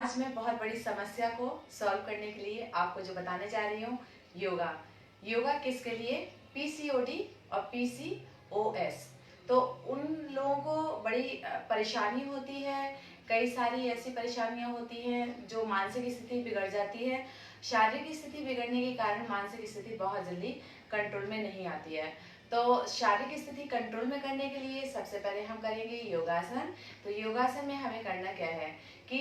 आज मैं बहुत बड़ी समस्या को सॉल्व करने के लिए आपको जो बताने जा रही हूँ, योगा। योगा किसके लिए? पीसीओडी और पीसीओएस। तो उन लोगों को बड़ी परेशानी होती है। कई सारी ऐसी परेशानियां होती हैं जो मानसिक स्थिति बिगड़ जाती है। शारीरिक स्थिति बिगड़ने के कारण मानसिक स्थिति बहुत जल्दी कंट्रोल में नहीं आती है। तो शारीरिक स्थिति कंट्रोल में करने के लिए सबसे पहले हम करेंगे योगासन। तो योगासन में हमें करना क्या है कि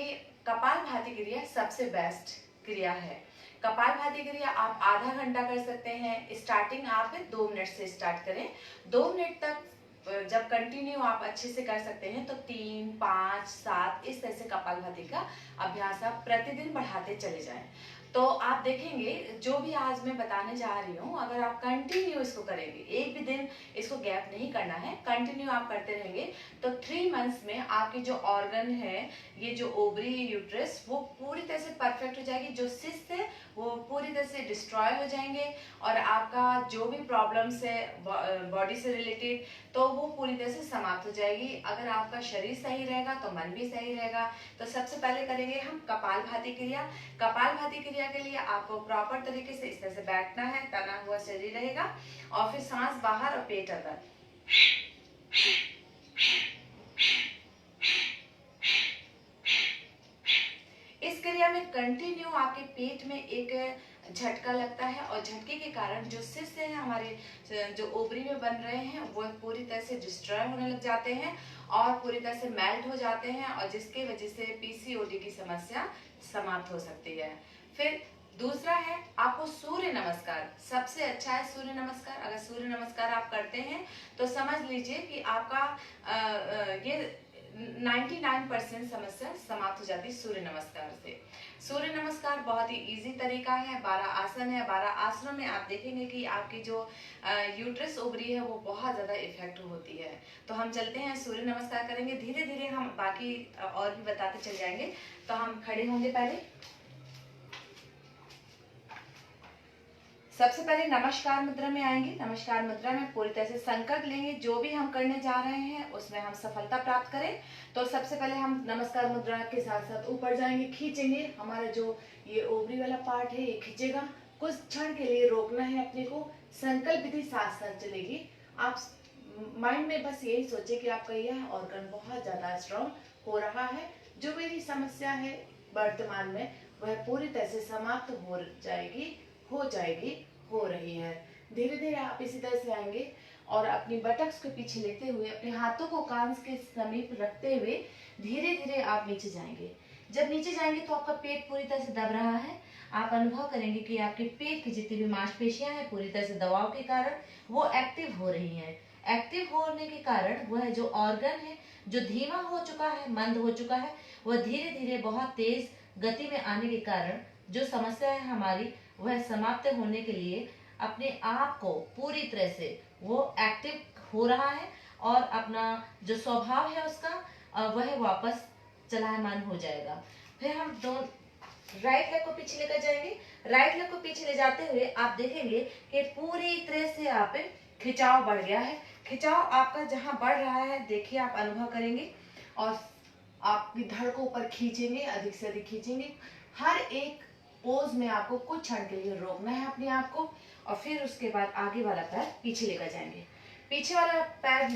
कपालभाति क्रिया सबसे बेस्ट क्रिया है। कपालभाति क्रिया आप आधा घंटा कर सकते हैं। स्टार्टिंग आप 2 मिनट से स्टार्ट करें। 2 मिनट तक जब कंटिन्यू आप अच्छे से कर सकते हैं तो 3, 5, 7 इस तरह से कपालभाति का अभ्यास आप प्रतिदिन बढ़ाते चले जाएं। तो आप देखेंगे जो भी आज मैं बताने जा रही हूँ, अगर आप कंटिन्यू इसको करेंगे, एक भी दिन इसको गैप नहीं करना है, कंटिन्यू आप करते रहेंगे तो 3 मंथ्स में आपकी जो ऑर्गन है, ये जो ओवरी, यूट्रस, वो पूरी तरह से परफेक्ट हो जाएगी। जो सिस्ट है वो पूरी तरह से डिस्ट्रॉय हो जाएंगे और आपका जो भी प्रॉब्लम्स है बॉडी से रिलेटेड तो वो पूरी तरह से समाप्त हो जाएगी। अगर आपका शरीर सही रहेगा तो मन भी सही रहेगा। तो सबसे पहले करेंगे हम कपालभाति क्रिया। कपालभाति क्रिया के लिए आपको प्रॉपर तरीके से इस तरह से बैठना है, तना हुआ शरीर रहेगा और फिर सांस बाहर और पेट अंदर। इस क्रिया में कंटिन्यू आपके पेट में एक झटका लगता है और झटके के कारण जो सिस्ट है हमारे जो ओवरी में बन रहे हैं वो पूरी तरह से डिस्ट्रॉय होने लग जाते हैं और पूरी तरह से मेल्ट हो जाते हैं और जिसकी वजह से पीसीओडी की समस्या समाप्त हो सकती है। फिर दूसरा है आपको सूर्य नमस्कार। सबसे अच्छा है सूर्य नमस्कार। अगर सूर्य नमस्कार आप करते हैं तो समझ लीजिए कि आपका ये 99% समस्या समाप्त हो जाती है सूर्य नमस्कार से। सूर्य नमस्कार बहुत ही इजी तरीका है। 12 आसन है। 12 आसनों में आप देखेंगे कि आपकी जो यूट्रस ओवरी है वो बहुत ज्यादा इफेक्टिव होती है। तो हम चलते हैं, सूर्य नमस्कार करेंगे। धीरे धीरे हम बाकी और भी बताते चल जाएंगे। तो हम खड़े होंगे पहले। सबसे पहले नमस्कार मुद्रा में आएंगे। नमस्कार मुद्रा में पूरी तरह से संकल्प लेंगे जो भी हम करने जा रहे हैं उसमें हम सफलता प्राप्त करें। तो सबसे पहले हम नमस्कार मुद्रा के साथ साथ ऊपर जाएंगे, खींचेंगे। हमारा जो ये ओवरी वाला पार्ट है ये खींचेगा। कुछ क्षण के लिए रोकना है अपने को। संकल्प विधि साथ साथ चलेगी। आप माइंड में बस यही सोचे कि आपका यह ऑर्गन बहुत ज्यादा स्ट्रॉन्ग हो रहा है। जो मेरी समस्या है वर्तमान में वह पूरी तरह से समाप्त हो जाएगी, हो रही है। धीरे धीरे आप इसी तरह से आएंगे और अपनी बटक्स को पीछे लेते हुए अपने हाथों को कान के समीप रखते हुए धीरे धीरे आप नीचे जाएंगे। जब नीचे जाएंगे तो आपका पेट पूरी तरह से दब रहा है। आप अनुभव करेंगे कि आपके पेट की जितनी भी मांसपेशियां हैं पूरी तरह से दबाव के कारण वो एक्टिव हो रही हैं। एक्टिव होने के कारण वह जो ऑर्गन है जो धीमा हो चुका है, मंद हो चुका है, वह धीरे धीरे बहुत तेज गति में आने के कारण जो समस्या है हमारी वह समाप्त होने के लिए अपने आप को पूरी तरह से वो एक्टिव हो रहा है और अपना जो स्वभाव है उसका वह वापस चलायमान हो जाएगा। फिर हम दो राइट लेग को पीछे लेकर जाएंगे। राइट लेग को पीछे ले जाते हुए आप देखेंगे कि पूरी तरह से आप खिंचाव बढ़ गया है। खिंचाव आपका जहां बढ़ रहा है देखिए, आप अनुभव करेंगे और आपकी धड़ को ऊपर खींचेंगे, अधिक से अधिक खींचेंगे। हर एक पोज में आपको कुछ क्षण के लिए रोकना है अपने आप को और फिर उसके बाद आगे वाला पैर पीछे लेकर जाएंगे। पीछे वाला पैर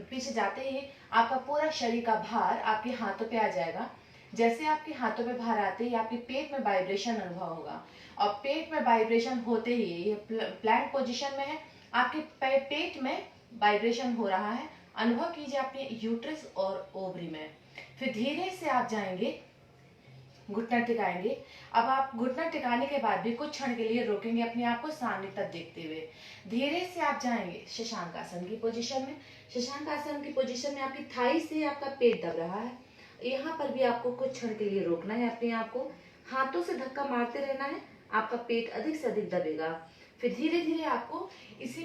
पीछे जाते ही आपका पूरा शरीर का भार आपके हाथों पे आ जाएगा। जैसे आपके हाथों पे भार आते ही आपके पेट में वाइब्रेशन अनुभव होगा और पेट में वाइब्रेशन होते ही ये प्लैंक पोजीशन में है, आपके पेट में वाइब्रेशन हो रहा है। अनुभव कीजिए अपने यूट्रस और ओवरी में। फिर धीरे से आप जाएंगे, घुटना टिकाएंगे। अब आप घुटना टिकाने के बाद भी कुछ क्षण के लिए रोकेंगे अपने आप को सामने तक देखते हुए। धीरे से आप जाएंगे शशांक आसन की पोजीशन में। शशांक आसन की पोजीशन में आपकी थाई से आपका पेट दब रहा है। यहाँ पर भी आपको कुछ क्षण के लिए रोकना है अपने आप को। हाथों से धक्का मारते रहना है, आपका पेट अधिक से अधिक दबेगा। फिर धीरे धीरे आपको इसी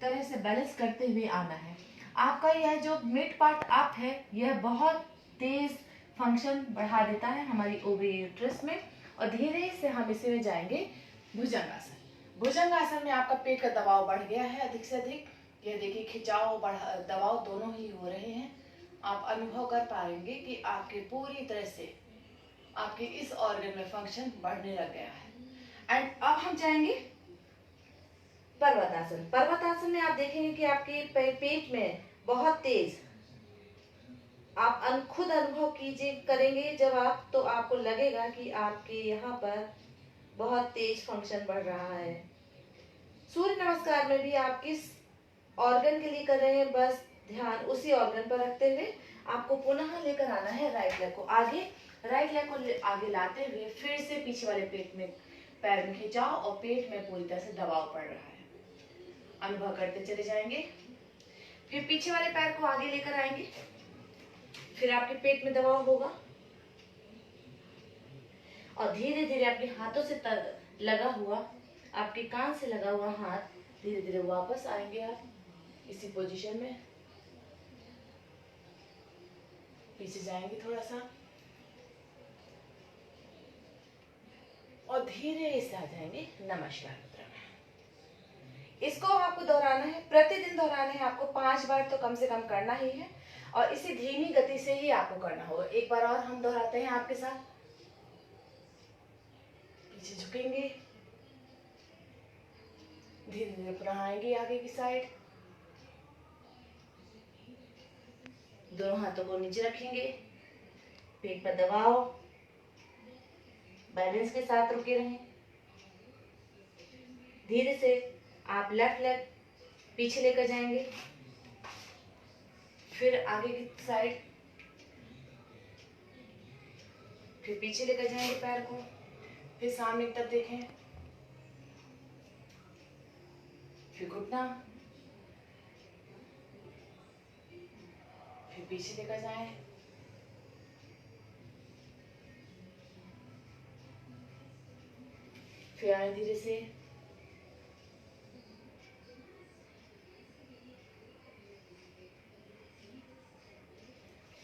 तरह से बैलेंस करते हुए आना है। आपका यह जो मिड पार्ट अप है यह बहुत तेज फंक्शन बढ़ा देता है हमारी ओवरी यूट्रस में। और धीरे से हम इसी में जाएंगे भुजंगासन। भुजंगासन में आपका पेट का दबाव बढ़ गया है अधिक से अधिक। ये देखिए खिंचाव दबाव दोनों ही हो रहे हैं। आप अनुभव कर पाएंगे कि आपके पूरी तरह से आपके इस ऑर्गन में फंक्शन बढ़ने लग गया है। एंड अब हम जाएंगे पर्वतासन। पर्वतासन में आप देखेंगे कि आपके पेट में बहुत तेज, आप खुद अनुभव कीजिए करेंगे जब आप, तो आपको लगेगा कि आपके यहाँ पर बहुत तेज फंक्शन बढ़ रहा है। सूर्य नमस्कार में भी आप किस ऑर्गन के लिए कर रहे हैं, बस ध्यान उसी ऑर्गन पर रखते हुए आपको पुनः लेकर आना है राइट लेग को आगे। राइट लेग को आगे लाते हुए फिर से पीछे वाले पेट में पैर में खिंचाओ और पेट में पूरी तरह से दबाव पड़ रहा है, अनुभव करते चले जाएंगे। फिर पीछे वाले पैर को आगे लेकर आएंगे, फिर आपके पेट में दबाव होगा और धीरे धीरे आपके हाथों से लगा हुआ, आपके कान से लगा हुआ हाथ धीरे धीरे वापस आएंगे आप इसी पोजीशन में, पीछे जाएंगे थोड़ा सा और धीरे से आ जाएंगे नमस्कार मुद्रा में। इसको आपको दोहराना है, प्रतिदिन दोहराना है आपको 5 बार तो कम से कम करना ही है और इसी धीमी गति से ही आपको करना होगा। एक बार और हम दोहराते हैं आपके साथ। पीछे झुकेंगे, धीरे धीरे पुनः आएंगे आगे की साइड, दोनों हाथों को नीचे रखेंगे, पेट पर दबाओ, बैलेंस के साथ रुके रहें। धीरे से आप लेफ्ट लेग पीछे लेकर जाएंगे, फिर आगे की साइड, फिर पीछे लेकर जाएंगे पैर को, फिर सामने की तरफ देखें, फिर घुटना, फिर पीछे लेकर जाएं, फिर आए धीरे से,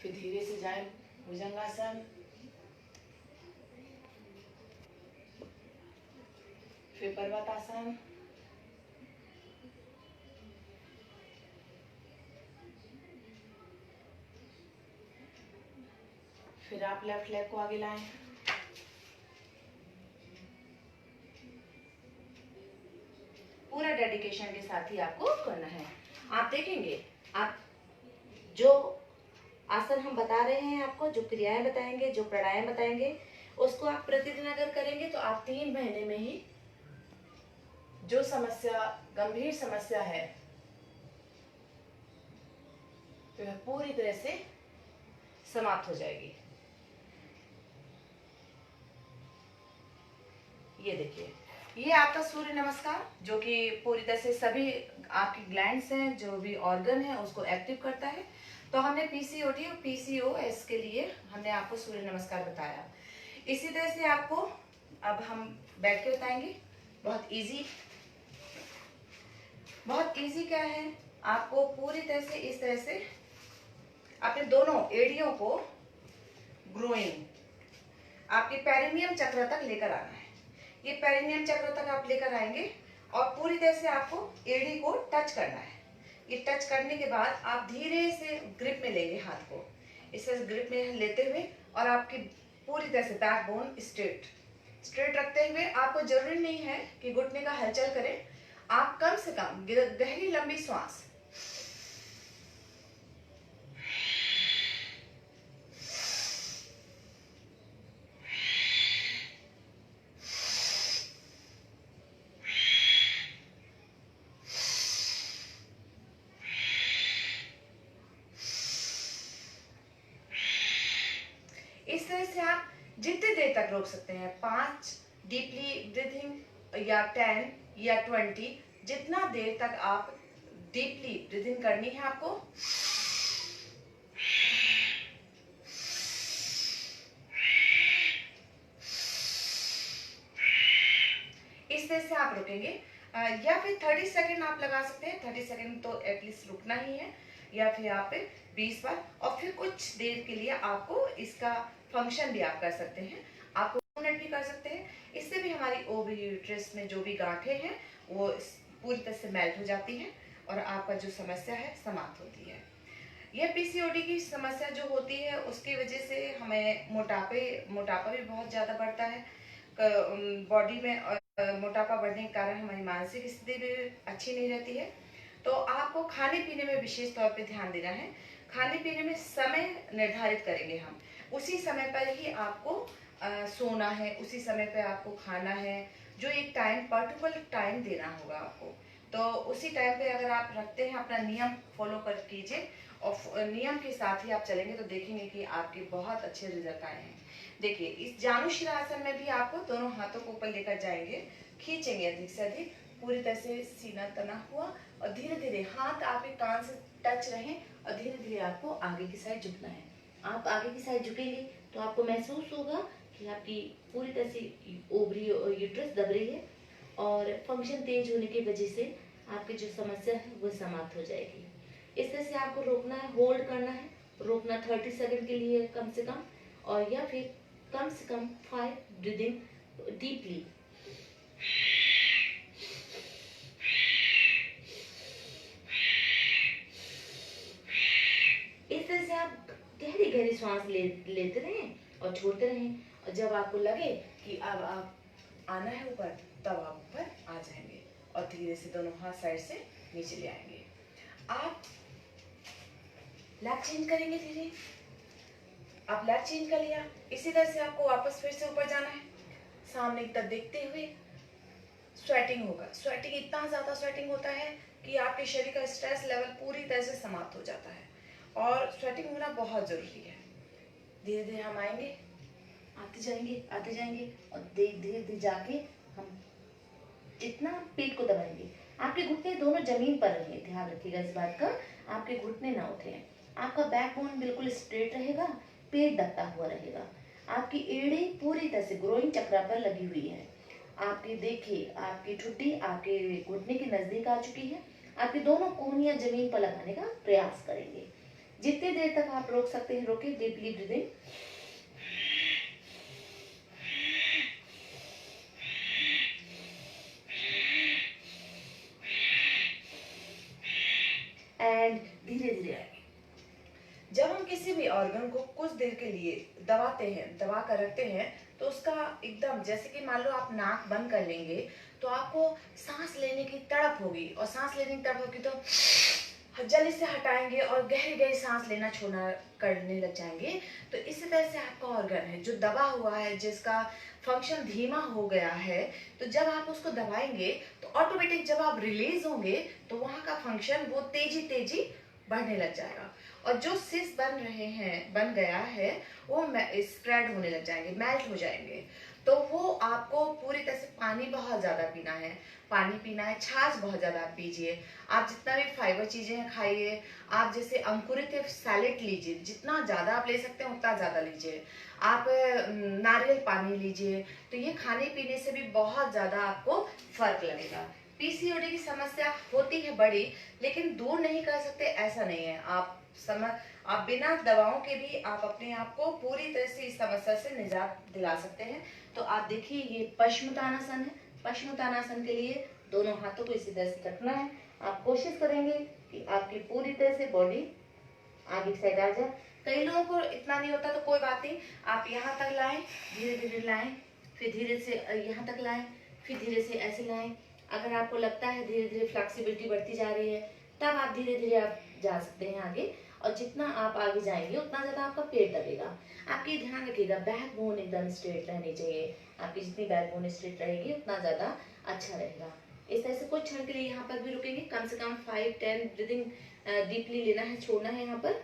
फिर धीरे से जाएं भुजंगासन, फिर पर्वतासन, फिर आप लेफ्ट लेग को आगे लाएं, पूरा डेडिकेशन के साथ ही आपको करना है। आप देखेंगे, आप जो आसन हम बता रहे हैं आपको, जो क्रियाएं बताएंगे, जो प्राणायाम बताएंगे, उसको आप प्रतिदिन अगर करेंगे तो आप 3 महीने में ही जो समस्या, गंभीर समस्या है, तो वह पूरी तरह से समाप्त हो जाएगी। ये देखिए, ये आपका सूर्य नमस्कार जो कि पूरी तरह से सभी आपकी ग्लैंड्स हैं, जो भी ऑर्गन है उसको एक्टिव करता है। तो हमने पीसीओडी और पीसीओएस के लिए हमने आपको सूर्य नमस्कार बताया। इसी तरह से आपको अब हम बैठ के बताएंगे। बहुत इजी क्या है, आपको पूरी तरह से इस तरह से अपने दोनों एड़ियों को ग्रोइंग, आपके पेरिनियम चक्र तक लेकर आना है। ये पेरिनियम चक्र तक आप लेकर आएंगे और पूरी तरह से आपको एड़ी को टच करना है। ये टच करने के बाद आप धीरे से ग्रिप में लेंगे हाथ को, इसे ग्रिप में लेते हुए और आपकी पूरी तरह से बैकबोन स्ट्रेट रखते हुए, आपको जरूरी नहीं है कि घुटने का हलचल करें, आप कम से कम गहरी लंबी श्वास, इस तरह से आप जितनी देर तक रोक सकते हैं, 5 डीपली ब्रीथिंग या 10 या 20, जितना देर तक आप डीपली ब्रीथिंग करनी है आपको। इस तरह से आप रुकेंगे या फिर 30 सेकेंड आप लगा सकते हैं, 30 सेकेंड तो एटलीस्ट रुकना ही है, या फिर आप 20 बार, और फिर कुछ देर के लिए आपको इसका फंक्शन भी आप कर सकते हैं, आपको मिनट भी कर सकते हैं। इससे भी हमारी ओवरी यूट्रस में जो भी गांठें हैं वो पूरी तरह से मेल्ट हो जाती हैं और आपका जो समस्या है समाप्त होती है। ये पीसीओडी की समस्या जो होती है उसकी वजह से हमें मोटापा भी बहुत ज़्यादा बढ़ता है बॉडी में, और मोटापा बढ़ने के कारण हमारी मानसिक स्थिति भी अच्छी नहीं रहती है। तो आपको खाने पीने में विशेष तौर पे ध्यान देना है। खाने पीने में समय निर्धारित करेंगे हम, उसी समय पर ही आपको सोना है, उसी समय पर आपको खाना है, जो एक टाइम पर्टिकुलर टाइम देना होगा आपको। तो उसी टाइम पे अगर आप रखते हैं, अपना नियम फॉलो कर कीजिए और नियम के साथ ही आप चलेंगे तो देखेंगे कि आपके बहुत अच्छे रिजल्ट आए हैं। देखिए इस जानुशिरा आसन में भी आपको दोनों हाथों को ऊपर लेकर जाएंगे, खींचेंगे अधिक से अधिक, पूरी तरह से सीना तना हुआ, और धीरे धीरे हाथ आपके कान से टच रहें और धीरे धीरे आपको आगे की साइड झुकना है। आप आगे की साइड झुकेंगे तो आपको महसूस होगा कि आपकी पूरी तरह से ओवरी यूट्रस दब रही है, और फंक्शन तेज होने की वजह से आपकी जो समस्या है वो समाप्त हो जाएगी। इस तरह से आपको रोकना है, होल्ड करना है, रोकना 30 सेकंड के लिए कम से कम, और या फिर कम से कम 5 ब्रीदिंग डीपली। इस तरह से आप गहरी गहरी सांस लेते रहें और छोड़ते रहें, और जब आपको लगे कि अब आप आना है ऊपर, तब आप ऊपर आ जाएंगे और धीरे से दोनों हाथ साइड से नीचे ले आएंगे। आप लेग चेंज करेंगे धीरे, आप लेग चेंज कर लिया, इसी तरह से आपको वापस फिर से ऊपर जाना है, सामने की तरफ देखते हुए। स्वेटिंग होगा, स्वेटिंग इतना ज्यादा स्वेटिंग होता है कि आपके शरीर का स्ट्रेस लेवल पूरी तरह से समाप्त हो जाता है, और स्वेटिंग होना बहुत जरूरी है। धीरे धीरे हम आएंगे, आते जाएंगे और धीरे धीरे जाके हम जितना पेट को दबाएंगे, आपके घुटने दोनों जमीन पर रहेंगे, ध्यान रखिएगा इस बात का, आपके घुटने ना उठे। आपका बैकबोन बिल्कुल स्ट्रेट रहेगा, पेट दबता हुआ रहेगा, आपकी एड़ी पूरी तरह से ग्रोइंग चक्र पर लगी हुई है। आपकी देखिए, आपकी ठुड्डी आपके घुटने के नजदीक आ चुकी है। आपकी दोनों कोहनियां जमीन पर लगाने का प्रयास करेंगे। जितनी देर तक आप रोक सकते हैं रोके, डीपली ब्रीदिंग। एंड धीरे धीरे आएंगे। जब हम किसी भी ऑर्गन को कुछ देर के लिए दबाते हैं, दबा कर रखते हैं, तो उसका एकदम, जैसे कि मान लो आप नाक बंद कर लेंगे तो आपको सांस लेने की तड़प होगी, और सांस लेने की तड़प होगी तो जल्दी से हटाएंगे और गहरी गहरी सांस लेना छोड़ना करने लग जाएंगे। तो इसी तरह से आपका ऑर्गन है जो दबा हुआ है, जिसका फंक्शन धीमा हो गया है, तो जब आप उसको दबाएंगे तो ऑटोमेटिक जब आप रिलीज होंगे तो वहां का फंक्शन वो तेजी तेजी बढ़ने लग जाएगा, और जो सिस बन गया है वो स्प्रेड होने लग जाएंगे, मेल्ट हो जाएंगे। तो वो आपको पूरी तरह से पानी बहुत ज्यादा पीना है, पानी पीना है, छाछ बहुत ज्यादा पीजिए, आप जितना भी फाइबर चीजें हैं खाइए, आप जैसे अंकुरित सैलेड लीजिए, जितना ज्यादा आप ले सकते हैं उतना ज्यादा लीजिए, आप नारियल पानी लीजिए। तो ये खाने पीने से भी बहुत ज्यादा आपको फर्क लगेगा। पीसीओडी की समस्या होती है बड़ी, लेकिन दूर नहीं कर सकते ऐसा नहीं है। आप बिना दवाओं के भी आप अपने आप को पूरी तरह से इस समस्या से निजात दिला सकते हैं। तो आप देखिए, ये पश्चिमोत्तानासन है। पश्चिमोत्तानासन के लिए दोनों हाथों को इसी तरह से रखना है। आप कोशिश करेंगे कि आपकी पूरी तरह से बॉडी आगे की साइड आ जाए। कई लोगों को इतना नहीं होता तो कोई बात नहीं, आप यहाँ तक लाएं, धीरे धीरे लाएं, फिर धीरे से यहाँ तक लाएं, फिर धीरे से ऐसे लाएं। अगर आपको लगता है धीरे धीरे फ्लेक्सिबिलिटी बढ़ती जा रही है, तब आप धीरे धीरे आप जा सकते हैं आगे, और जितना आप आगे जाएंगे उतना ज्यादा आपका पेट दबेगा। आपके ध्यान रखिएगा, बैक बोन एकदम स्ट्रेट रहनी चाहिए। आपकी जितनी बैक बोन स्ट्रेट रहेगी उतना ज्यादा अच्छा रहेगा। इस तरह से कुछ क्षण के लिए यहाँ पर भी रुकेंगे, कम से कम 5-10 ब्रीदिंग डीपली लेना है, छोड़ना है यहाँ पर।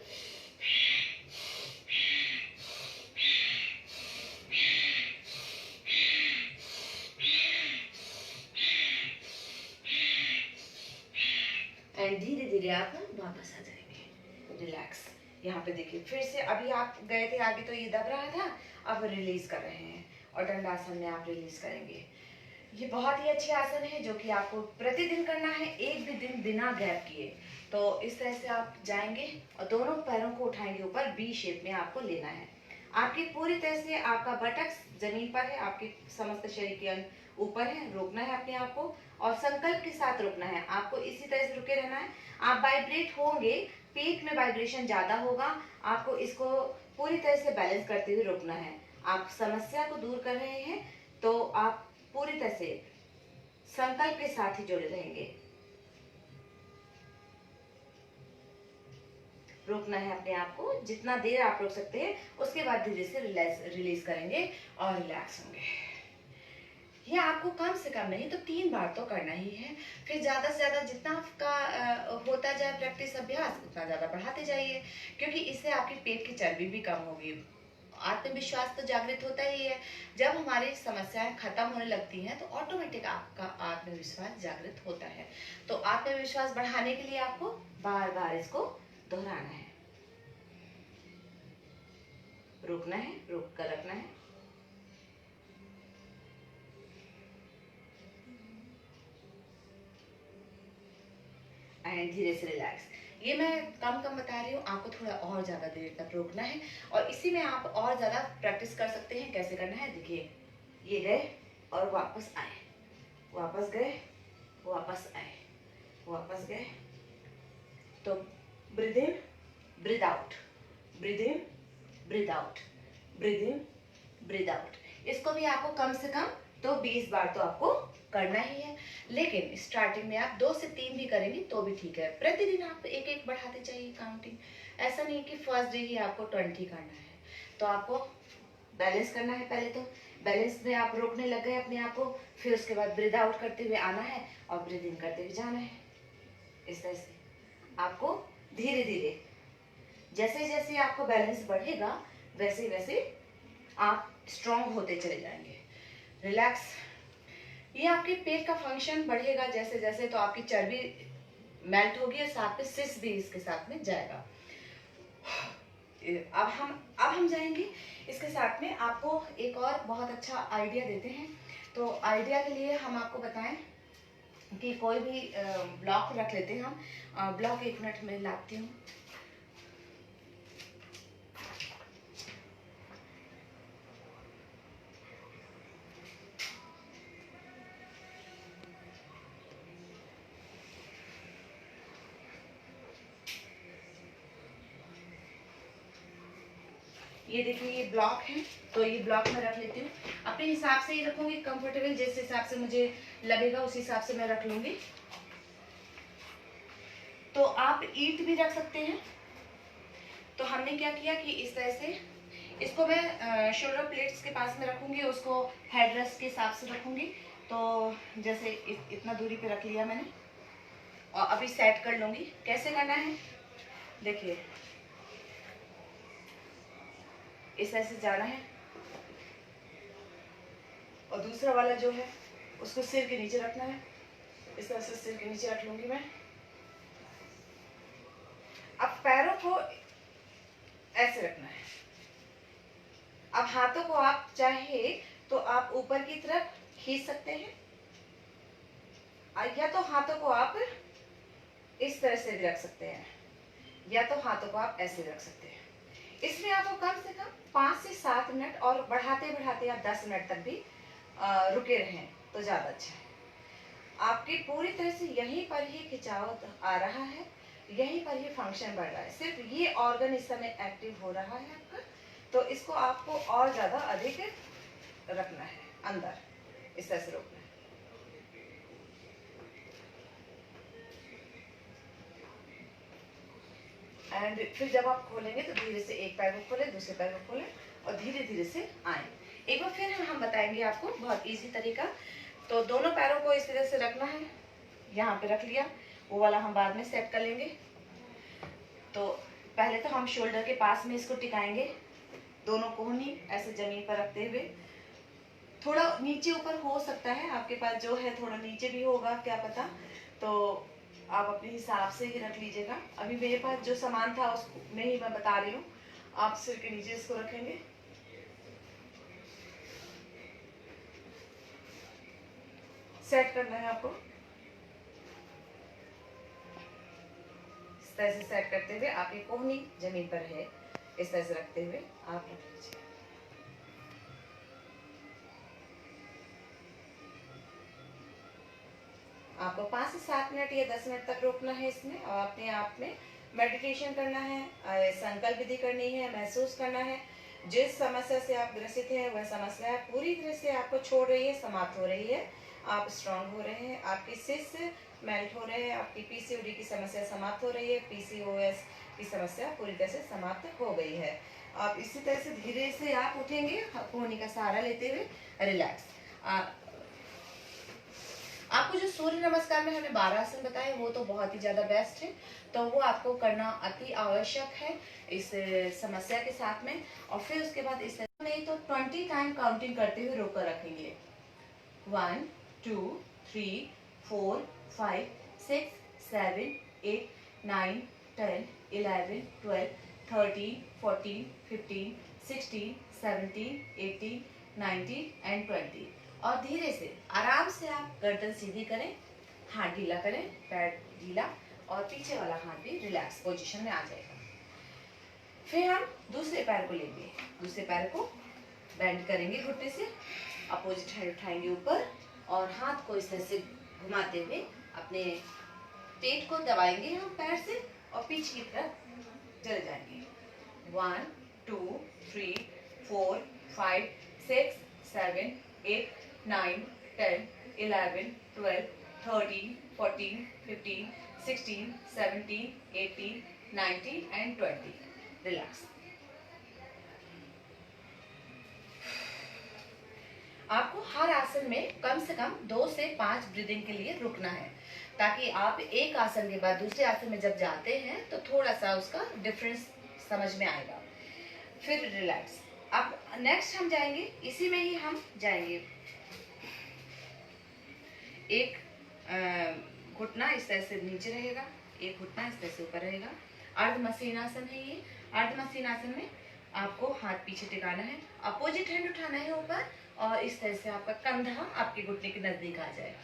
एंड धीरे धीरे आप वापस आ जाएंगे, रिलैक्स। यहाँ पे देखिए फिर से, अभी आप गए थे आगे तो ये दब रहा था, अब रिलीज कर रहे हैं, और दंडासन में आप रिलीज करेंगे। ये बहुत ही अच्छी आसन है जो कि आपको प्रतिदिन करना है, एक भी दिन बिना गैप किए। तो इस तरह से आप जाएंगे और दोनों पैरों को उठाएंगे ऊपर, बी शेप में आपको लेना है। आपकी पूरी तरह से आपका बटक्स जमीन पर है, आपके समस्त शरीर के अंग ऊपर है। रोकना है अपने आप को और संकल्प के साथ रुकना है, आपको इसी तरह से रुके रहना है। आप वाइब्रेट होंगे पीठ में वाइब्रेशन ज्यादा होगा। आपको इसको पूरी तरह से बैलेंस करते हुए रोकना है। आप समस्या को दूर कर रहे हैं तो आप पूरी तरह से संकल्प के साथ ही जुड़े रहेंगे। रोकना है अपने आप को, जितना देर आप रोक सकते हैं, उसके बाद धीरे से रिलीज करेंगे और रिलैक्स होंगे। ये आपको कम से कम नहीं तो 3 बार तो करना ही है। फिर ज्यादा से ज्यादा जितना आपका होता जाए प्रैक्टिस अभ्यास, उतना ज्यादा बढ़ाते जाइए, क्योंकि इससे आपकी पेट की चर्बी भी कम होगी। आत्मविश्वास तो जागृत होता ही है। जब हमारी समस्याएं खत्म होने लगती हैं तो ऑटोमेटिक आपका आत्मविश्वास जागृत होता है। तो आत्मविश्वास बढ़ाने के लिए आपको बार बार इसको दोहराना है, रोकना है, रोक कर रखना है। एंड धीरे से रिलैक्स। ये मैं कम कम बता रही हूँ, आपको थोड़ा और ज्यादा देर तक रोकना है और इसी में आप और ज्यादा प्रैक्टिस कर सकते हैं। कैसे करना है देखिए, ये गए और वापस आए, वापस गए, वापस आए, वापस गए। तो ब्रीथ इन, ब्रीथ आउट, ब्रीथ इन, ब्रीथ आउट, ब्रीथ इन, ब्रीथ आउट। इसको भी आपको कम से कम तो 20 बार तो आपको करना ही है। लेकिन स्टार्टिंग में आप 2 से 3 भी करेंगे तो भी ठीक है। प्रतिदिन आप एक एक बढ़ाते जाइए काउंटिंग। ऐसा नहीं कि फर्स्ट डे ही आपको 20 करना है। तो आपको बैलेंस करना है। पहले तो बैलेंस में आप रोकने लग गए अपने आप को, फिर उसके बाद ब्रीथ आउट करते हुए आना है और ब्रीथ इन करते हुए जाना है। इस तरह से आपको धीरे धीरे, जैसे जैसे आपको बैलेंस बढ़ेगा वैसे वैसे आप स्ट्रांग होते चले जाएंगे। रिलैक्स। ये आपके पेट का फंक्शन बढ़ेगा जैसे जैसे, तो आपकी चर्बी मेल्ट होगी और साथ में सिस भी इसके साथ में जाएगा। अब हम जाएंगे इसके साथ में। आपको एक और बहुत अच्छा आइडिया देते हैं। तो आइडिया के लिए हम आपको बताएं कि कोई भी ब्लॉक रख लेते हैं हम। ब्लॉक 1 मिनट में लाती हूँ। ये देखिए, ये ब्लॉक है तो ये ब्लॉक मैं रख लेती हूँ। अपने हिसाब से ही रखूंगी, कंफर्टेबल जिस हिसाब से मुझे लगेगा उस हिसाब से मैं रख लूंगी। तो आप ईंट भी रख सकते हैं। तो हमने क्या किया कि इस तरह से इसको मैं शोल्डर प्लेट्स के पास में रखूंगी, उसको हेड रेस्ट के हिसाब से रखूंगी। तो जैसे इतना दूरी पे रख लिया मैंने और अभी सेट कर लूंगी। कैसे करना है देखिए, इस तरह से जाना है और दूसरा वाला जो है उसको सिर के नीचे रखना है। इस तरह से सिर के नीचे रख लूंगी मैं। अब पैरों को ऐसे रखना है। अब हाथों को आप चाहे तो आप ऊपर की तरफ खींच सकते हैं, या तो हाथों को आप इस तरह से भी रख सकते हैं, या तो हाथों को आप ऐसे रख सकते हैं। इसमें आपको कम से कम 5 से 7 मिनट और बढ़ाते बढ़ाते आप 10 मिनट तक भी रुके रहें तो ज्यादा अच्छा है। आपकी पूरी तरह से यहीं पर ही खिंचाव आ रहा है, यहीं पर ही फंक्शन बढ़ रहा है। सिर्फ ये ऑर्गन इस समय एक्टिव हो रहा है आपका, तो इसको आपको और ज्यादा अधिक रखना है अंदर, इस तरह से रोकना है। एंड फिर जब आप खोलेंगे तो धीरे से एक पैर को खोलें, दूसरे पैर को खोलें और धीरे धीरे से आए। एक बार फिर हम बताएंगे आपको बहुत इजी तरीका। तो दोनों पैरों को इस तरह से रखना है, यहाँ पे रख लिया, वो वाला हम बाद में सेट कर लेंगे। तो पहले तो हम शोल्डर के पास में इसको टिकाएंगे, दोनों कोहनी ऐसे जमीन पर रखते हुए। थोड़ा नीचे ऊपर हो सकता है, आपके पास जो है थोड़ा नीचे भी होगा क्या पता, तो आप अपने हिसाब से ही रख लीजिएगा। अभी मेरे पास जो सामान था उसमें ही मैं बता रही हूँ। आप सिर के नीचे इसको रखेंगे, सेट करना है आपको। इस तरह से सेट करते हुए आपकी कोहनी जमीन पर है, इस तरह से रखते हुए आप रख लीजिए। आपको 5 से 7 मिनट या 10 मिनट तक रोकना है इसमें और अपने आप में मेडिटेशन करना है, संकल्प विधि करनी है, महसूस करना है। जिस समस्या से आप ग्रसित हैं वह समस्या पूरी तरह से आपको छोड़ रही है, समाप्त हो रही है। आप स्ट्रांग हो रहे हैं, आपके सिस मेल्ट हो रहे हैं, आपकी पीसीओडी की समस्या समाप्त हो रही है, पीसीओएस की समस्या पूरी तरह से समाप्त हो गई है। आप इसी तरह से धीरे से आप उठेंगे, कोहनी का सहारा लेते हुए रिलैक्स। आपको जो सूर्य नमस्कार में हमें 12 आसन बताए वो तो बहुत ही ज्यादा बेस्ट है, तो वो आपको करना अति आवश्यक है इस समस्या के साथ में। और फिर उसके बाद इस नहीं तो 20 टाइम काउंटिंग करते हुए रोक कर रखेंगे। 1 2 3 4 5 6 7 8 9 10 11 12 13 14 15 16 17 18 19 एंड 20। और धीरे से आराम से आप गर्दन सीधी करें, हाथ ढीला करें, पैर ढीला, और पीछे वाला हाथ भी रिलैक्स पोजीशन में आ जाएगा। फिर हम दूसरे पैर को लेंगे, दूसरे पैर को बेंड करेंगे घुटने से, अपोजिट हैंड उठाएंगे ऊपर और हाथ को इस तरह से घुमाते हुए अपने पेट को दबाएंगे हम पैर से और पीछे की तरफ चले जाएंगे। 1 2 3 4 5 6 7 8 9 10 11 12 13 14 15 16 17 18 19 एंड 20। रिलैक्स। आपको हर आसन में कम से कम 2 से 5 ब्रीदिंग के लिए रुकना है, ताकि आप एक आसन के बाद दूसरे आसन में जब जाते हैं तो थोड़ा सा उसका डिफरेंस समझ में आएगा। फिर रिलैक्स। अब नेक्स्ट हम जाएंगे, इसी में ही हम जाएंगे। एक घुटना इस तरह से नीचे रहेगा, एक घुटना इस तरह से ऊपर रहेगा। अर्ध मसीनासन है ये। अर्ध मसीनासन में आपको हाथ पीछे टिकाना है, अपोजिट हैंड उठाना है ऊपर और इस तरह से आपका कंधा आपके घुटने के नजदीक आ जाए।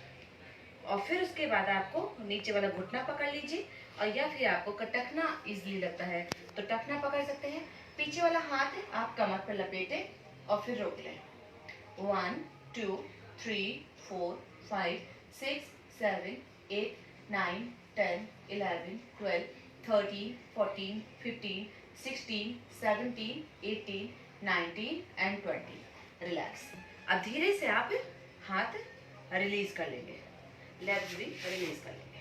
और फिर उसके बाद आपको नीचे वाला घुटना पकड़ लीजिए, और या फिर आपको टखना इजीली लगता है तो टखना पकड़ सकते हैं। पीछे वाला हाथ है आप कमर पर लपेटे और फिर रोक लें। 1 2 3 4 5 6 7 8 9 10 11 12 13 14 15 16 17 18 19 एंड 20। रिलैक्स। अब धीरे से आप हाथ रिलीज कर लेंगे, लेग्स भी रिलीज कर लेंगे।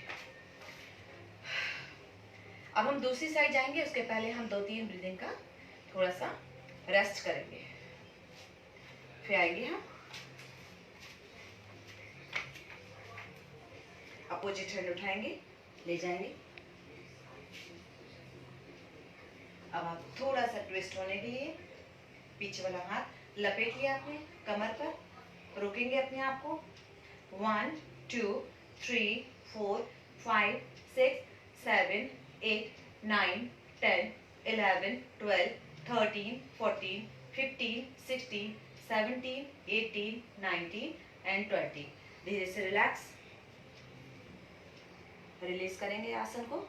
अब हम दूसरी साइड जाएंगे, उसके पहले हम 2-3 ब्रीदिंग का थोड़ा सा रेस्ट करेंगे। फिर आएंगे हम अपोजिट हैंड उठाएंगे, ले जाएंगे। अब आप थोड़ा सा ट्विस्ट होने के लिए पीछे वाला हाथ लपेट लिया आपने कमर पर, रोकेंगे अपने आप को। 1 2 3 4 5 6 7 8 9 10 11 12 13 14 15 16 17 18 19 एंड 20। धीरे से रिलैक्स, रिलीज करेंगे आसन को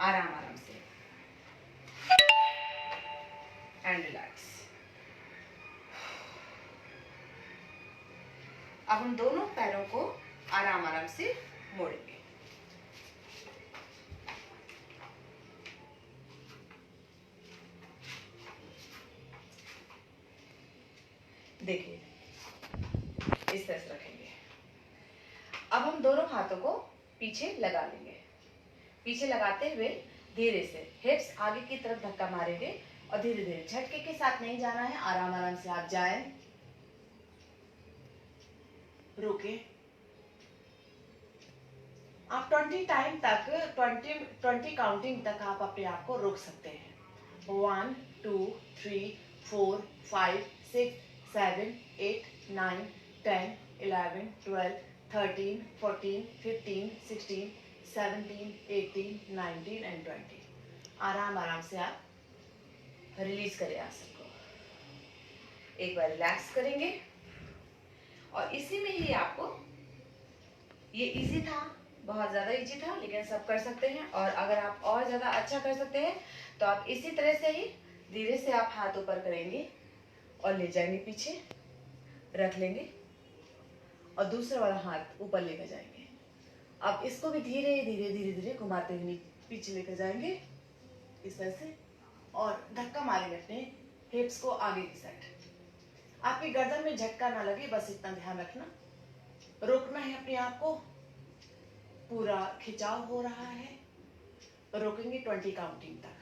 आराम आराम से एंड रिलैक्स। अब हम दोनों पैरों को आराम आराम से मोड़ेंगे। देखिए इस तरह से रखेंगे। अब हम दोनों हाथों को पीछे लगा लेंगे। पीछे लगाते हुए धीरे से हिप्स आगे की तरफ धक्का मारेंगे और धीरे धीरे झटके के साथ नहीं जाना है, आराम आराम से आप जाएं, रुके। आप 20 टाइम तक 20 काउंटिंग तक आप अपने आप को रोक सकते हैं। 1 2 3 4 5 6 7 8 9 10 11 12 13 14 15 16 17 18 19 एंड 20। आराम आराम से आप रिलीज करें आसन को। एक बार रिलैक्स करेंगे और इसी में ही आपको, ये इजी था, बहुत ज्यादा इजी था, लेकिन सब कर सकते हैं। और अगर आप और ज्यादा अच्छा कर सकते हैं तो आप इसी तरह से ही धीरे से आप हाथ ऊपर करेंगे और ले जाएंगे पीछे, रख लेंगे और दूसरा वाला हाथ ऊपर लेकर जाएंगे। अब इसको भी धीरे धीरे धीरे धीरे घुमाते हुए पीछे लेकर जाएंगे इस तरह से, और धक्का मारेंगे अपने हिप्स को आगे की साइड। आपकी गर्दन में झटका ना लगे, बस इतना ध्यान रखना। रोकना है अपने आप को, पूरा खिंचाव हो रहा है, रोकेंगे 20 काउंटिंग तक।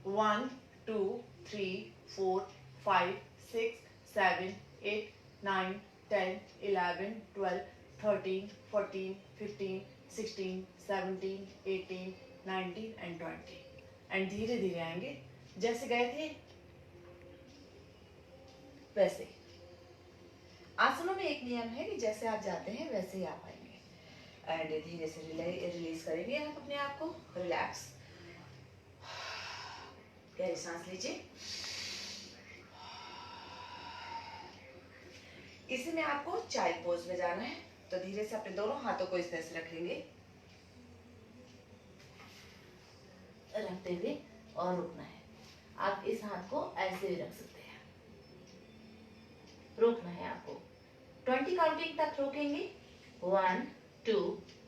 1 2 3 4 5 6 7 8 9 10 11 12 13 14 15 16 17 18 19 एंड 20। एंड धीरे धीरे आएंगे, जैसे गए थे वैसे। आसनों में एक नियम है कि जैसे आप जाते हैं वैसे ही आप आएंगे। एंड धीरे से रिलीज करेंगे आप अपने आप को, रिलैक्स। गहरी सांस लीजिए। इसी में आपको चाइल्ड पोज में जाना है, तो धीरे से अपने दोनों हाथों को इस तरह से रखेंगे, रखते हुए और रुकना है। आप इस हाथ को ऐसे भी रख सकते हैं, रोकना है आपको। 20 काउंटिंग तक रोकेंगे। 1 2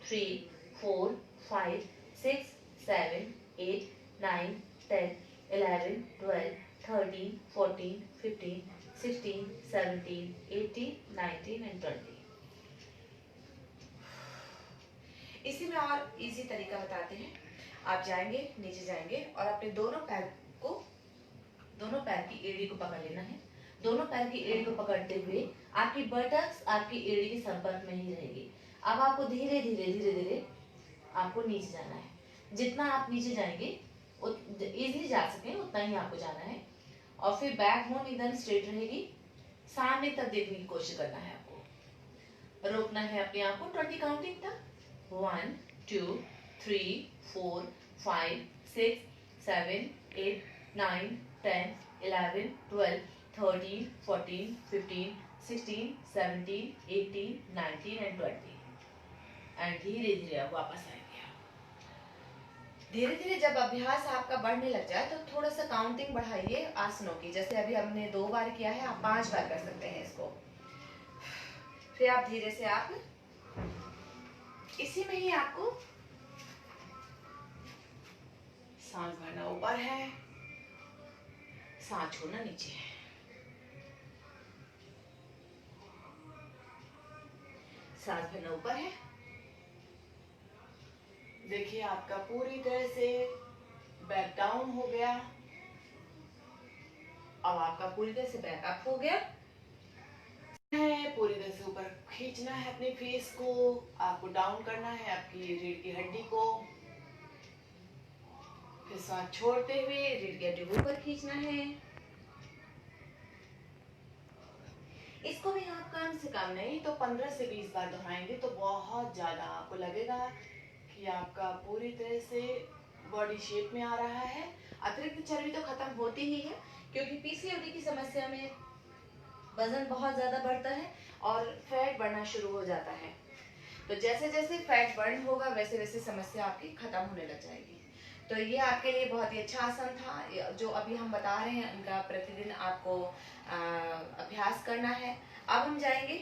3 4 5 6 7 8 9 10 11 12 13 14 15 16 17 18 19 एंड 20। इसी में और इजी तरीका बताते हैं। आप जाएंगे, नीचे जाएंगे और अपने दोनों पैर की एड़ी को पकड़ लेना है। दोनों पैर की एड़ी को पकड़ते हुए आपकी बटक्स आपकी एड़ी के संपर्क में ही रहेगी। अब आपको धीरे धीरे धीरे धीरे आपको नीचे जाना है। जितना आप नीचे जाएंगे इजीली जा सके उतना ही आपको जाना है। और फिर बैक बोन एकदम स्ट्रेट रहेगी, सामने तक देखने की कोशिश करना है आपको। रोकना है अपने आप को 20 काउंटिंग तक। 1 2 3 4 5 6 7 8 9 10 11 12 13 14 15 16 17 18 19 एंड 20। एंड धीरे धीरे आप वापस आएंगे। धीरे धीरे जब अभ्यास आपका बढ़ने लग जाए तो थोड़ा सा काउंटिंग बढ़ाइए आसनों की। जैसे अभी हमने 2 बार किया है, आप 5 बार कर सकते हैं इसको। फिर आप धीरे से आप इसी में ही आपको सांस भरना ऊपर है, सांस छोड़ना नीचे है। सांस भरना ऊपर है। देखिए आपका पूरी तरह से बैक डाउन हो गया। अब आपका पूरी तरह से बैक अप हो गया है। पूरी तरह से ऊपर खींचना है अपने फेस को, आपको डाउन करना है आपकी रीढ़ की हड्डी को। फिर सांस छोड़ते हुए रीढ़ की हड्डी को ऊपर खींचना है। इसको भी आप कम से कम नहीं तो 15 से 20 बार दोहराएंगे तो बहुत ज्यादा आपको लगेगा कि आपका पूरी तरह से बॉडी शेप में आ रहा है। अतिरिक्त चर्बी तो खत्म होती ही है, क्योंकि पीसीओडी की समस्या में वजन बहुत ज्यादा बढ़ता है और फैट बढ़ना शुरू हो जाता है। तो जैसे जैसे फैट बर्न होगा वैसे वैसे समस्या आपकी खत्म होने लग जाएगी। तो ये आपके लिए बहुत ही अच्छा आसन था जो अभी हम बता रहे हैं। इनका प्रतिदिन आपको अभ्यास करना है। अब हम जाएंगे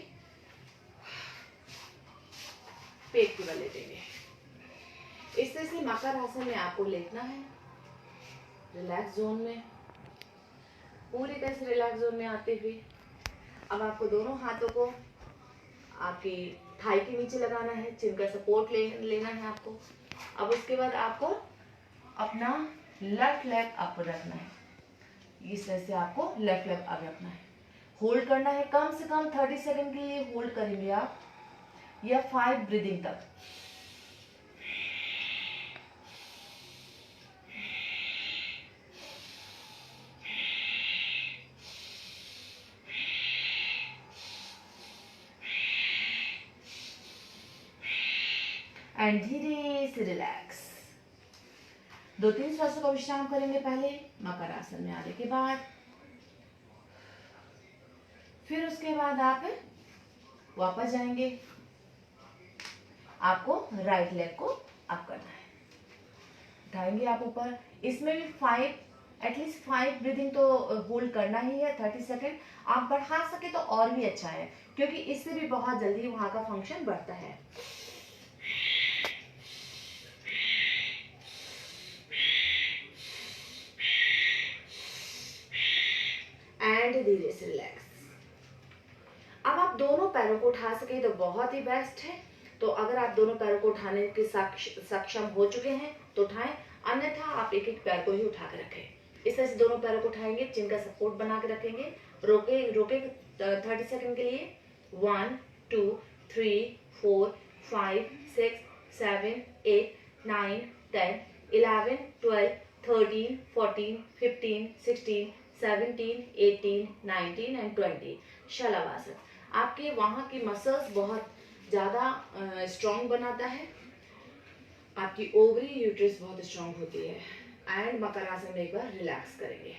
पेट के बल लेटेंगे। इस तरह से मकर आसन में आपको लेटना है, रिलैक्स जोन में, पूरी तरह से रिलैक्स जोन में आते हुए। अब आपको दोनों हाथों को आपकी थाई के नीचे लगाना है, चिन का सपोर्ट लेना है आपको। अब उसके बाद आपको अपना लेफ्ट लेग अप रखना है। इस तरह से आपको लेफ्ट लेग अप रखना है। होल्ड करना है कम से कम 30 सेकंड के लिए होल्ड करेंगे आप, या 5 ब्रीदिंग तक। एंड धीरे से रिलैक्स। 2-3 श्वासों का विश्राम करेंगे पहले मकर आसन में आने के बाद। फिर उसके बाद आप वापस जाएंगे। आपको राइट लेग को अप करना है, उठाएंगे आप ऊपर। इसमें भी एटलीस्ट 5 ब्रीदिंग तो होल्ड करना ही है, 30 सेकेंड। आप बढ़ा सके तो और भी अच्छा है, क्योंकि इससे भी बहुत जल्दी वहां का फंक्शन बढ़ता है। फिर धीरे से रिलैक्स। अब आप दोनों पैरों को उठा सके तो बहुत ही बेस्ट है। तो अगर आप दोनों पैरों को उठाने के सक्षम हो चुके हैं तो उठाएं, अन्यथा आप एक एक पैर को ही उठा के रखें। इस तरह से दोनों पैरों को उठाएंगे, चिन का सपोर्ट बना के रखेंगे, रोके 30 सेकंड के लिए। 1 2 3 4 5 6 7 8 9 10 11 12 13 14 15 16 17 18 19 एंड 20। शलभासन आपके वहां की मसल्स बहुत ज्यादा स्ट्रॉन्ग बनाता है, आपकी ओवरी यूट्रस बहुत स्ट्रॉन्ग होती है। एंड मकर आसन में एक बार रिलैक्स करेंगे।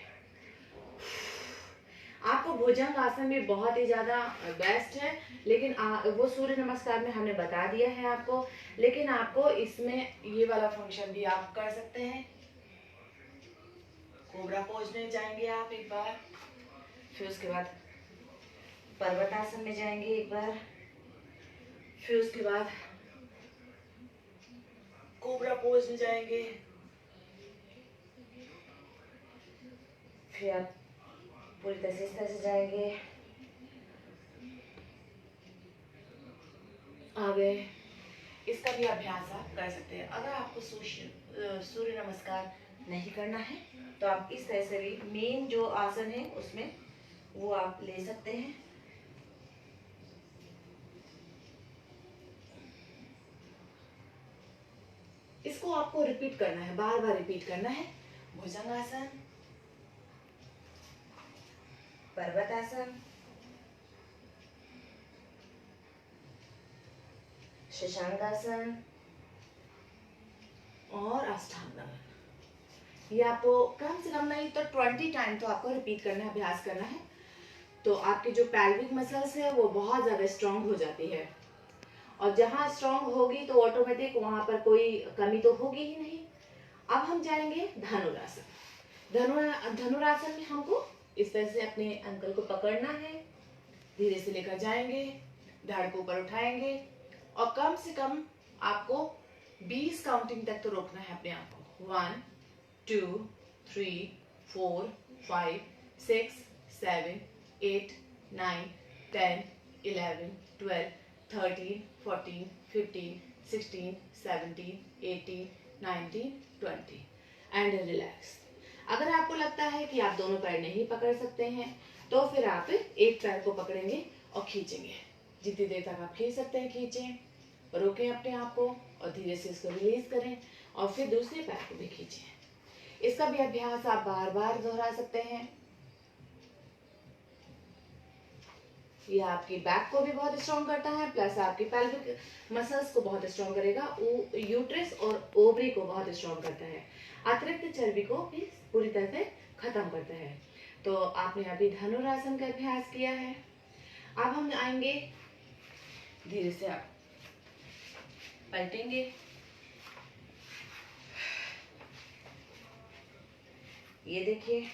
आपको भुजंग आसन भी बहुत ही ज्यादा बेस्ट है, लेकिन वो सूर्य नमस्कार में हमने बता दिया है आपको, लेकिन आपको इसमें ये वाला फंक्शन भी आप कर सकते हैं। कोबरा पोज में जाएंगे आप एक बार, फिर उसके बाद पर्वतासन में जाएंगे एक बार, फिर उसके बाद कोबरा पोज में जाएंगे, फिर आप पूरी तरह से इस तरह से जाएंगे, आगे। इसका भी अभ्यास आप कर सकते हैं। अगर आपको सूर्य नमस्कार नहीं करना है तो आप इस तरह से भी मेन जो आसन है उसमें वो आप ले सकते हैं। इसको आपको रिपीट करना है, बार बार रिपीट करना है। भुजंगासन, पर्वतासन, शशांकासन और अष्टांग। ये आपको कम से कम नहीं तो 20 टाइम तो आपको रिपीट करना है, अभ्यास करना है। तो आपकी जो पैल्विक मसल्स है वो बहुत ज्यादा स्ट्रांग हो जाती है, और जहां स्ट्रांग होगी तो ऑटोमेटिक वहां पर कोई कमी तो होगी ही नहीं। अब हम जाएंगे धनुरासन। धनुरासन में हमको इस तरह से अपने अंकल को पकड़ना है, धीरे से लेकर जाएंगे, धड़ को ऊपर उठाएंगे, और कम से कम आपको 20 काउंटिंग तक तो रोकना है अपने आप को। 1 2 3 4 5 6 7 8 9 10 11 12 13 14 15 16 17 18 19 20 एंड रिलैक्स। अगर आपको लगता है कि आप दोनों पैर नहीं पकड़ सकते हैं तो फिर आप एक पैर को पकड़ेंगे और खींचेंगे। जितनी देर तक आप खींच सकते हैं खींचें, रोकें अपने आप को और धीरे से इसको रिलीज करें, और फिर दूसरे पैर को भी खींचें। इसका भी अभ्यास आप बार बार दोहरा सकते हैं। यह आपकी बैक को भी बहुत स्ट्रॉन्ग करता है, प्लस आपकी पेल्विक मसल्स को बहुत स्ट्रॉन्ग करेगा, यूट्रस और ओवरी को बहुत स्ट्रॉन्ग करता है, अतिरिक्त चर्बी को भी पूरी तरह से खत्म करता है। तो आपने अभी धनुरासन का अभ्यास किया है। अब हम आएंगे, धीरे से आप पलटेंगे, ये देखिए।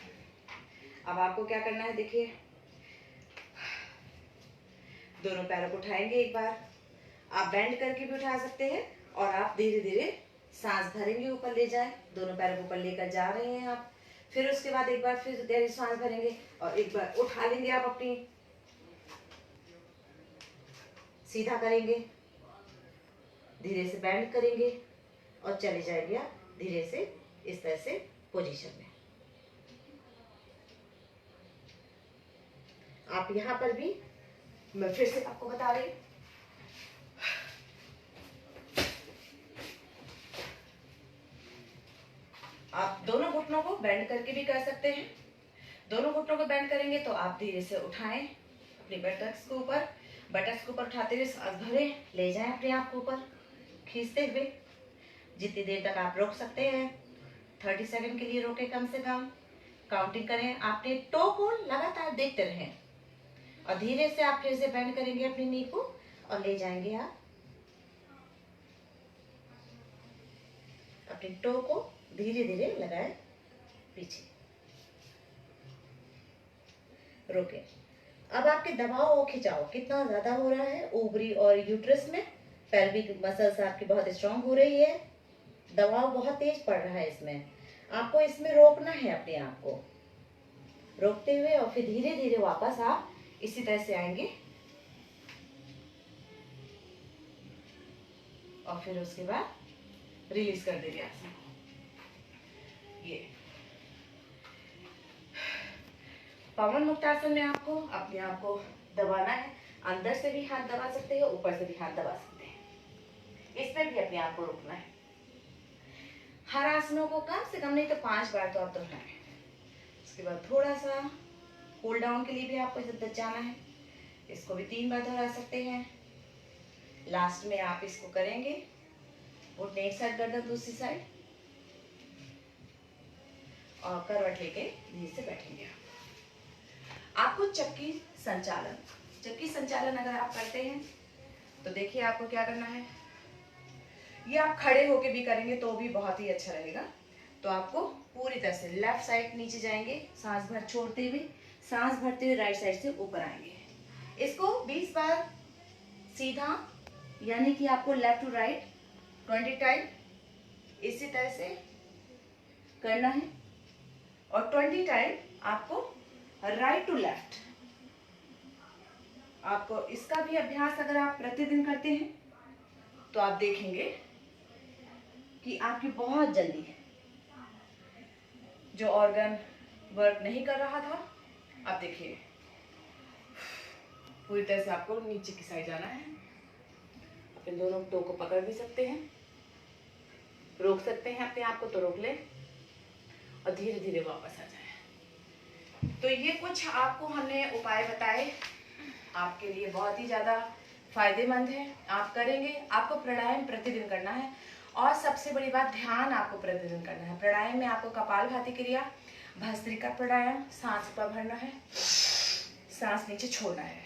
अब आपको क्या करना है, देखिए दोनों पैरों को उठाएंगे एक बार, आप बेंड करके भी उठा सकते हैं, और आप धीरे धीरे सांस भरेंगे, ऊपर ले जाए, दोनों पैरों को ऊपर लेकर जा रहे हैं आप। फिर उसके बाद एक बार फिर गहरी सांस भरेंगे और एक बार उठा लेंगे आप, अपनी सीधा करेंगे, धीरे से बेंड करेंगे और चले जाएंगे आप धीरे से इस तरह से पोजीशन में। आप यहाँ पर भी मैं फिर से आपको बता रही हूँ, आप दोनों घुटनों को बेंड करके भी कर सकते हैं। दोनों घुटनों को बेंड करेंगे तो आप धीरे से उठाएं अपनी बटक्स को ऊपर, बटक्स को ऊपर उठाते हुए सांस भरें, ले जाएं अपने आप को ऊपर खींचते हुए। जितनी देर तक आप रोक सकते हैं, 30 सेकंड के लिए रोके, कम से कम काउंटिंग करें। आपने टो को लगातार देखते रहें, और धीरे से आप फिर से बेंड करेंगे अपनी नी को और ले जाएंगे आप अपने टो को धीरे धीरे लगाए पीछे, रोके। अब आपके दबाव और खिंचाव कितना ज्यादा हो रहा है ओवरी और यूट्रस में, पेल्विक मसल्स आपकी बहुत स्ट्रांग हो रही है, दबाव बहुत तेज पड़ रहा है इसमें, आपको इसमें रोकना है अपने आप को। रोकते हुए और फिर धीरे धीरे वापस आप इसी तरह से आएंगे और फिर उसके बाद रिलीज कर देंगे आसन को। ये पवन मुक्तासन में आपको अपने आप को दबाना है। अंदर से भी हाथ दबा सकते हो, ऊपर से भी हाथ दबा सकते हैं। इस पे भी अपने आप को रोकना है। हर आसनों को कम से कम नहीं तो 5 बार तो आप दोहराएं। उसके बाद थोड़ा सा कूल डाउन के लिए भी आपको इधर जाना है। इसको भी 3 बार दोहरा सकते हैं। लास्ट में आप इसको करेंगे घुटने एक साइड गर्दन दूसरी साइड और करवट लेके धीरे से बैठेंगे। आपको चक्की संचालन अगर आप करते हैं तो देखिए आपको क्या करना है। ये आप खड़े होके भी करेंगे तो भी बहुत ही अच्छा रहेगा। तो आपको पूरी तरह से लेफ्ट साइड नीचे जाएंगे, सांस भर छोड़ते हुए, सांस भरते हुए राइट साइड से ऊपर आएंगे। इसको 20 बार सीधा, यानी कि आपको लेफ्ट टू राइट 20 टाइम इसी तरह से करना है और 20 टाइम आपको राइट टू लेफ्ट। आपको इसका भी अभ्यास अगर आप प्रतिदिन करते हैं तो आप देखेंगे कि आपकी बहुत जल्दी जो ऑर्गन वर्क नहीं कर रहा था, आप देखिए पूरी तरह से आपको नीचे की साइड जाना है। आप इन दोनों टो को पकड़ भी सकते हैं, रोक सकते हैं अपने आप को तो रोक लें और धीरे धीरे वापस आ जाए। तो ये कुछ आपको हमने उपाय बताए, आपके लिए बहुत ही ज़्यादा फायदेमंद है। आप करेंगे, आपको प्राणायाम प्रतिदिन करना है और सबसे बड़ी बात ध्यान आपको प्रतिदिन करना है। प्राणायाम में आपको कपालभाति क्रिया, भस्त्रिका प्राणायाम, सांस ऊपर भरना है, सांस नीचे छोड़ना है,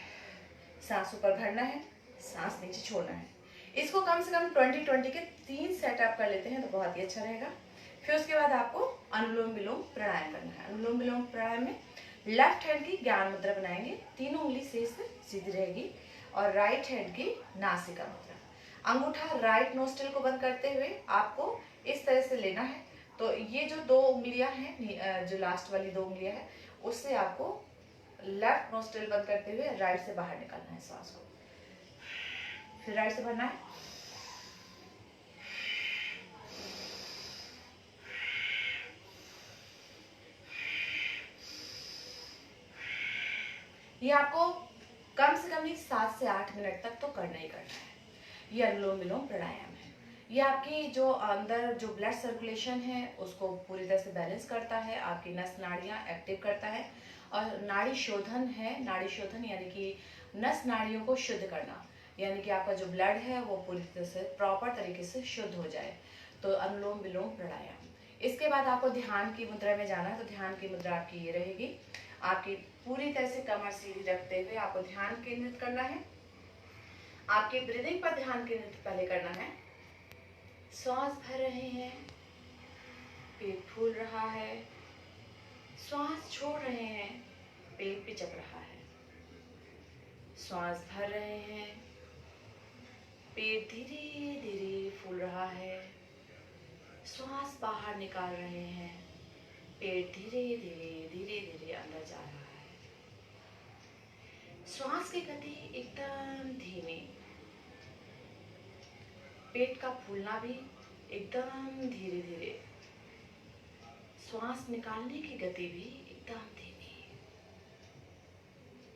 सांस ऊपर भरना है, सांस नीचे छोड़ना है। इसको कम से कम 20-20 के 3 सेट आप कर लेते हैं तो बहुत ही अच्छा रहेगा। फिर उसके बाद आपको अनुलोम विलोम प्राणायाम करना है। अनुलोम विलोम प्राणायाम में लेफ्ट हैंड की ज्ञान मुद्रा बनाएंगे, तीनों उंगली से सीधी रहेगी और राइट हैंड की नासिका मुद्रा। अंगूठा राइट नोस्ट्रिल को बंद करते हुए आपको इस तरह से लेना है। तो ये जो 2 उंगलियां हैं, जो लास्ट वाली 2 उंगलियां हैं, उससे आपको लेफ्ट नोस्ट्रिल बंद करते हुए राइट से बाहर निकालना है सांस को। फिर राइट से भरना है, ये आपको कम से कम 7 से 8 मिनट तक तो करना ही करना है। ये अनुलोम विलोम प्राणायाम है। ये आपकी जो अंदर जो ब्लड सर्कुलेशन है उसको पूरी तरह से बैलेंस करता है, आपकी नस नाड़ियाँ एक्टिव करता है और नाड़ी शोधन है। नाड़ी शोधन यानी कि नस नाड़ियों को शुद्ध करना, यानी कि आपका जो ब्लड है वो पूरी तरह से प्रॉपर तरीके से शुद्ध हो जाए। तो अनुलोम विलोम प्राणायाम। इसके बाद आपको ध्यान की मुद्रा में जाना है। तो ध्यान की मुद्रा आपकी ये रहेगी। आपकी पूरी तरह से कमर सीधी रखते हुए आपको ध्यान केंद्रित करना है। आपके ब्रीदिंग पर ध्यान केंद्रित पहले करना है। श्वास भर रहे हैं, पेट फूल रहा है, श्वास छोड़ रहे हैं, पेट पिचक रहा है। श्वास भर रहे हैं, पेट धीरे धीरे फूल रहा है, श्वास बाहर निकाल रहे हैं, पेट धीरे धीरे अंदर जा रहा है। श्वास की गति एकदम धीमी, पेट का फूलना भी एकदम धीरे धीरे, श्वास निकालने की गति भी एकदम धीमी,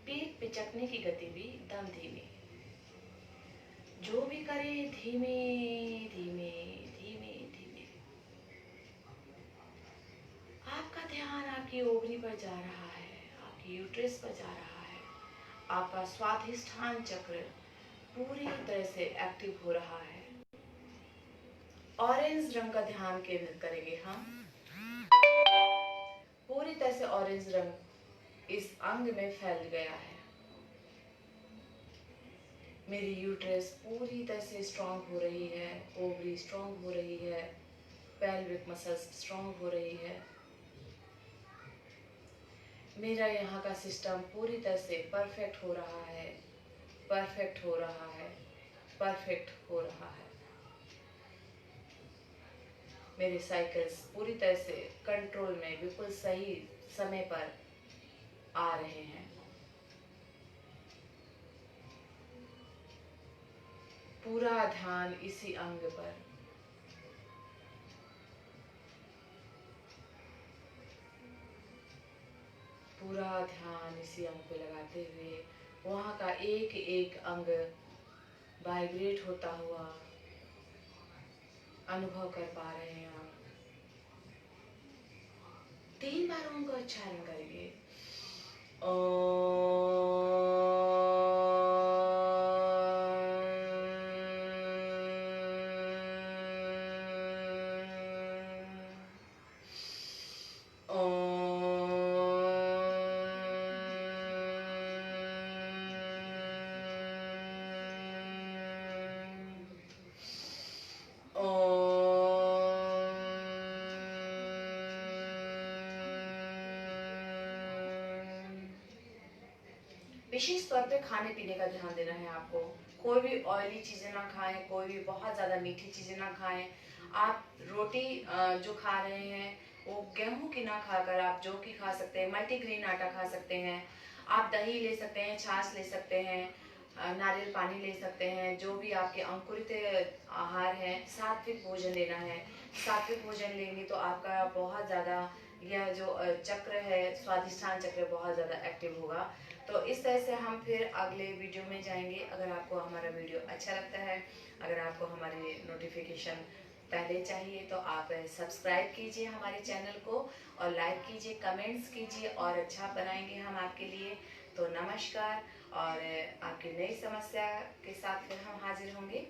पेट पिचकने की गति भी एकदम धीमी। जो भी करें धीमे धीमे धीमे धीमे। आपका ध्यान आपकी ओवरी पर जा रहा है, आपकी यूट्रस पर जा रहा है, आपका स्वाधिष्ठान चक्र पूरी तरह से एक्टिव हो रहा है। ऑरेंज रंग का ध्यान केंद्रित करेंगे हम। पूरी तरह से ऑरेंज रंग इस अंग में फैल गया है। मेरी यूट्रस पूरी तरह से स्ट्रांग हो रही है, ओवरी स्ट्रांग हो रही है, पेल्विक मसल्स स्ट्रांग हो रही है। मेरा यहाँ का सिस्टम पूरी तरह से परफेक्ट हो रहा है, परफेक्ट हो रहा है, परफेक्ट हो रहा है। मेरे साइकिल्स पूरी तरह से कंट्रोल में बिल्कुल सही समय पर आ रहे हैं। पूरा ध्यान इसी अंग पर। पूरा ध्यान इसी अंग पे लगाते हुए वहाँ का एक एक अंग वाइब्रेट होता हुआ अनुभव कर पा रहे हैं आप। 3 बार ओम का उच्चारण करेंगे। विशेष तौर पे खाने पीने का ध्यान देना है आपको। कोई भी ऑयली चीजें ना खाएं, कोई भी बहुत ज्यादा मीठी चीजें ना खाएं। आप रोटी जो खा रहे हैं वो गेहूं की ना खाकर आप जौ की खा सकते हैं, मल्टीग्रेन आटा खा सकते हैं। आप दही ले सकते हैं, छाछ ले सकते हैं, नारियल पानी ले सकते हैं। जो भी आपके अंकुरित आहार है, सात्विक भोजन लेना है। सात्विक भोजन लेंगे तो आपका बहुत ज़्यादा यह जो चक्र है, स्वादिष्ठान चक्र बहुत ज़्यादा एक्टिव होगा। तो इस तरह से हम फिर अगले वीडियो में जाएंगे। अगर आपको हमारा वीडियो अच्छा लगता है, अगर आपको हमारे नोटिफिकेशन पहले चाहिए तो आप सब्सक्राइब कीजिए हमारे चैनल को और लाइक कीजिए, कमेंट्स कीजिए और अच्छा बनाएंगे हम आपके लिए। तो नमस्कार, और आपकी नई समस्या के साथ फिर हम हाजिर होंगे।